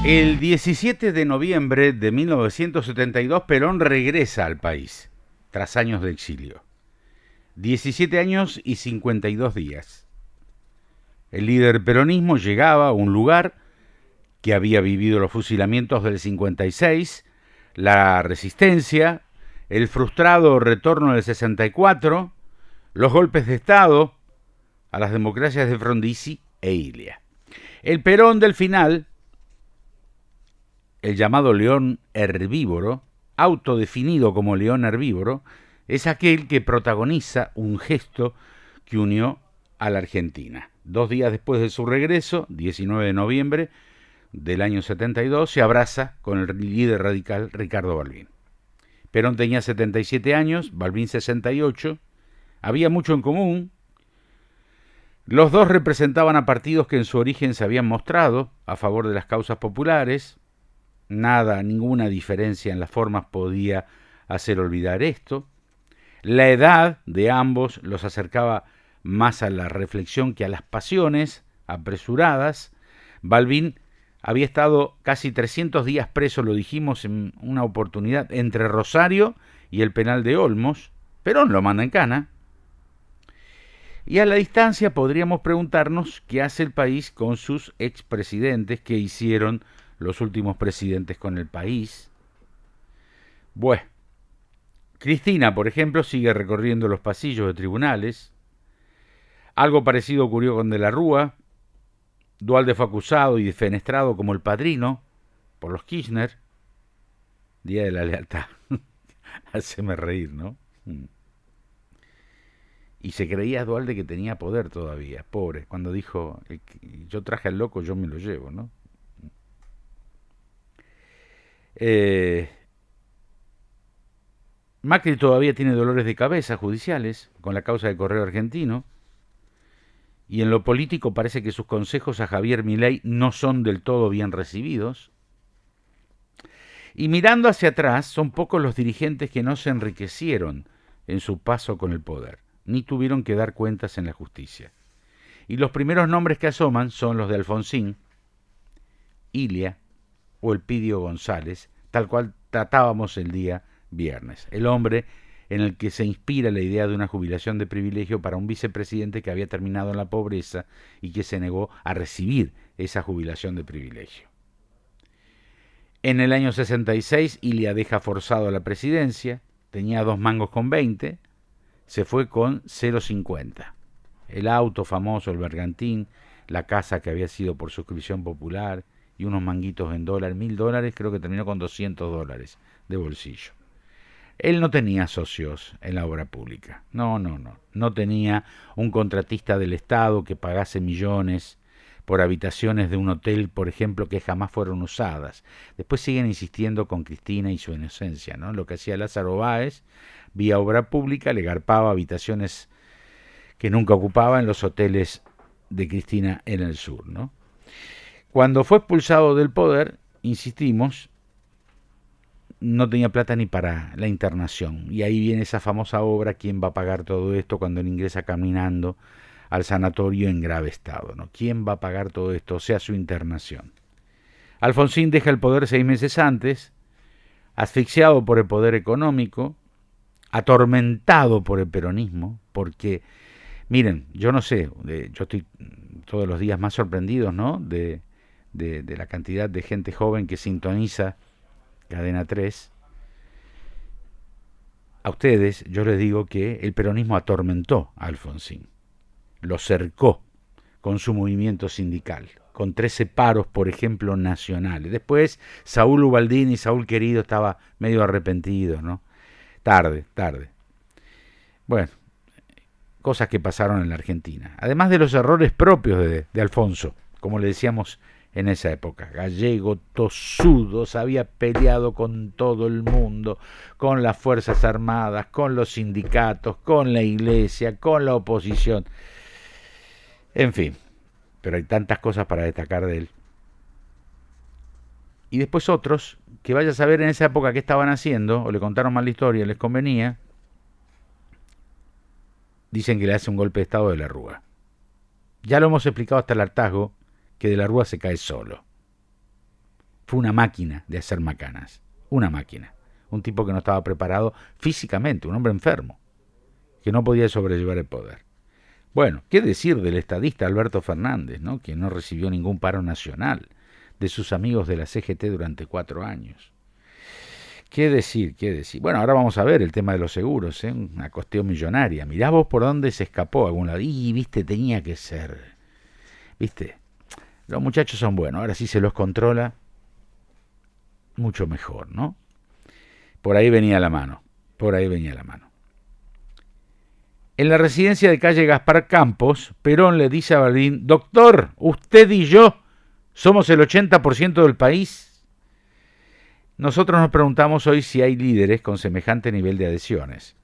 El 17 de noviembre de 1972, Perón regresa al país, tras años de exilio. 17 años y 52 días. El líder peronismo llegaba a un lugar que había vivido los fusilamientos del 56, la resistencia, el frustrado retorno del 64, los golpes de Estado a las democracias de Frondizi e Ilia. El Perón del final, el llamado león herbívoro, autodefinido como león herbívoro, es aquel que protagoniza un gesto que unió a la Argentina. 2 días después de su regreso, 19 de noviembre del año 72, se abraza con el líder radical Ricardo Balbín. Perón tenía 77 años, Balbín 68, había mucho en común. Los dos representaban a partidos que en su origen se habían mostrado a favor de las causas populares. Ninguna diferencia en las formas podía hacer olvidar esto. La edad de ambos los acercaba más a la reflexión que a las pasiones apresuradas. Balbín había estado casi 300 días preso, lo dijimos en una oportunidad, entre Rosario y el penal de Olmos. Perón lo manda en cana. Y a la distancia podríamos preguntarnos qué hace el país con sus expresidentes, qué hicieron los últimos presidentes con el país. Bueno, Cristina, por ejemplo, sigue recorriendo los pasillos de tribunales. Algo parecido ocurrió con De la Rúa. Duhalde fue acusado y defenestrado como el padrino por los Kirchner. Día de la Lealtad. Haceme reír, ¿no? Y se creía Duhalde que tenía poder todavía, pobre, cuando dijo, yo traje al loco, yo me lo llevo, ¿no? Macri todavía tiene dolores de cabeza judiciales con la causa del Correo Argentino, y en lo político parece que sus consejos a Javier Milei no son del todo bien recibidos. Y mirando hacia atrás, son pocos los dirigentes que no se enriquecieron en su paso con el poder, ni tuvieron que dar cuentas en la justicia. Y los primeros nombres que asoman son los de Alfonsín, Ilia o Elpidio González, tal cual tratábamos el día viernes. El hombre en el que se inspira la idea de una jubilación de privilegio para un vicepresidente que había terminado en la pobreza y que se negó a recibir esa jubilación de privilegio. En el año 66, Ilia deja forzado a la presidencia, tenía 2 mangos con 20, se fue con 0,50. El auto famoso, el bergantín, la casa que había sido por suscripción popular y unos manguitos en dólar, $1.000, creo que terminó con $200 de bolsillo. Él no tenía socios en la obra pública, no tenía un contratista del Estado que pagase millones por habitaciones de un hotel, por ejemplo, que jamás fueron usadas. Después siguen insistiendo con Cristina y su inocencia, ¿no? Lo que hacía Lázaro Báez, vía obra pública, le garpaba habitaciones que nunca ocupaba en los hoteles de Cristina en el sur, ¿no? Cuando fue expulsado del poder, insistimos, no tenía plata ni para la internación. Y ahí viene esa famosa obra, ¿quién va a pagar todo esto cuando él ingresa caminando al sanatorio en grave estado, ¿no? ¿Quién va a pagar todo esto? O sea, su internación. Alfonsín deja el poder 6 meses antes, asfixiado por el poder económico, atormentado por el peronismo, porque, miren, yo no sé, yo estoy todos los días más sorprendido, ¿no? De la cantidad de gente joven que sintoniza Cadena 3. A ustedes yo les digo que el peronismo atormentó a Alfonsín, lo cercó con su movimiento sindical, con 13 paros, por ejemplo, nacionales. Después Saúl Ubaldini, Saúl querido, estaba medio arrepentido, ¿no? Tarde. Bueno, cosas que pasaron en la Argentina. Además de los errores propios de Alfonso, como le decíamos en esa época. Gallego, tosudo, se había peleado con todo el mundo, con las Fuerzas Armadas, con los sindicatos, con la Iglesia, con la oposición. En fin, pero hay tantas cosas para destacar de él. Y después otros, que vaya a saber en esa época qué estaban haciendo, o le contaron mal la historia, les convenía, dicen que le hace un golpe de estado de la Rúa. Ya lo hemos explicado hasta el hartazgo, que de la Rúa se cae solo. Fue una máquina de hacer macanas, una máquina. Un tipo que no estaba preparado físicamente, un hombre enfermo, que no podía sobrellevar el poder. Bueno, ¿qué decir del estadista Alberto Fernández, ¿no? Que no recibió ningún paro nacional, de sus amigos de la CGT durante 4 años? ¿Qué decir? ¿Qué decir? Bueno, ahora vamos a ver el tema de los seguros, ¿eh? Una cuestión millonaria. Mirá vos por dónde se escapó a algún lado. Y, viste, tenía que ser. Viste, los muchachos son buenos, ahora sí se los controla mucho mejor, ¿no? Por ahí venía la mano, por ahí venía la mano. En la residencia de calle Gaspar Campos, Perón le dice a Balbín: doctor, usted y yo somos el 80% del país. Nosotros nos preguntamos hoy si hay líderes con semejante nivel de adhesiones.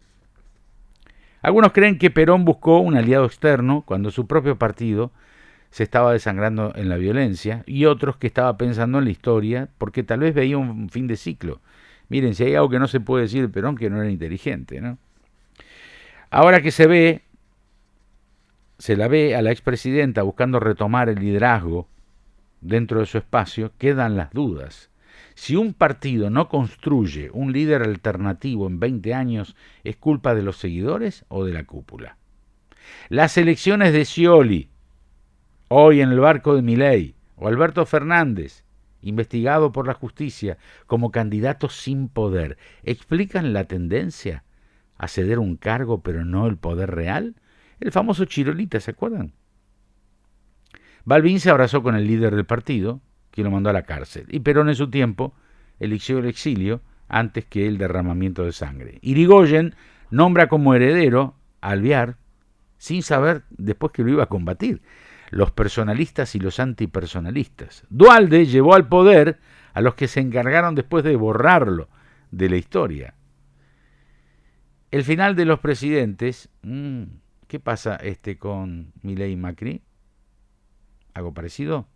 Algunos creen que Perón buscó un aliado externo cuando su propio partido se estaba desangrando en la violencia, y otros que estaba pensando en la historia porque tal vez veía un fin de ciclo. Miren, si hay algo que no se puede decir de Perón, que no era inteligente, ¿no? Ahora que se la ve a la expresidenta buscando retomar el liderazgo dentro de su espacio, quedan las dudas. Si un partido no construye un líder alternativo en 20 años, ¿es culpa de los seguidores o de la cúpula? Las elecciones de Scioli, hoy en el barco de Milei, o Alberto Fernández, investigado por la justicia como candidato sin poder, ¿explican la tendencia a ceder un cargo pero no el poder real? El famoso Chirolita, ¿se acuerdan? Balbín se abrazó con el líder del partido, que lo mandó a la cárcel, y Perón en su tiempo eligió el exilio antes que el derramamiento de sangre. Irigoyen nombra como heredero a Alvear, sin saber después que lo iba a combatir, los personalistas y los antipersonalistas. Duhalde llevó al poder a los que se encargaron después de borrarlo de la historia. El final de los presidentes, ¿qué pasa con Milei y Macri? ¿Algo parecido?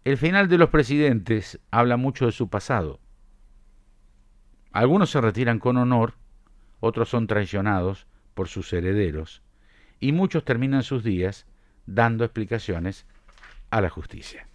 El final de los presidentes habla mucho de su pasado. Algunos se retiran con honor, otros son traicionados por sus herederos, y muchos terminan sus días dando explicaciones a la justicia.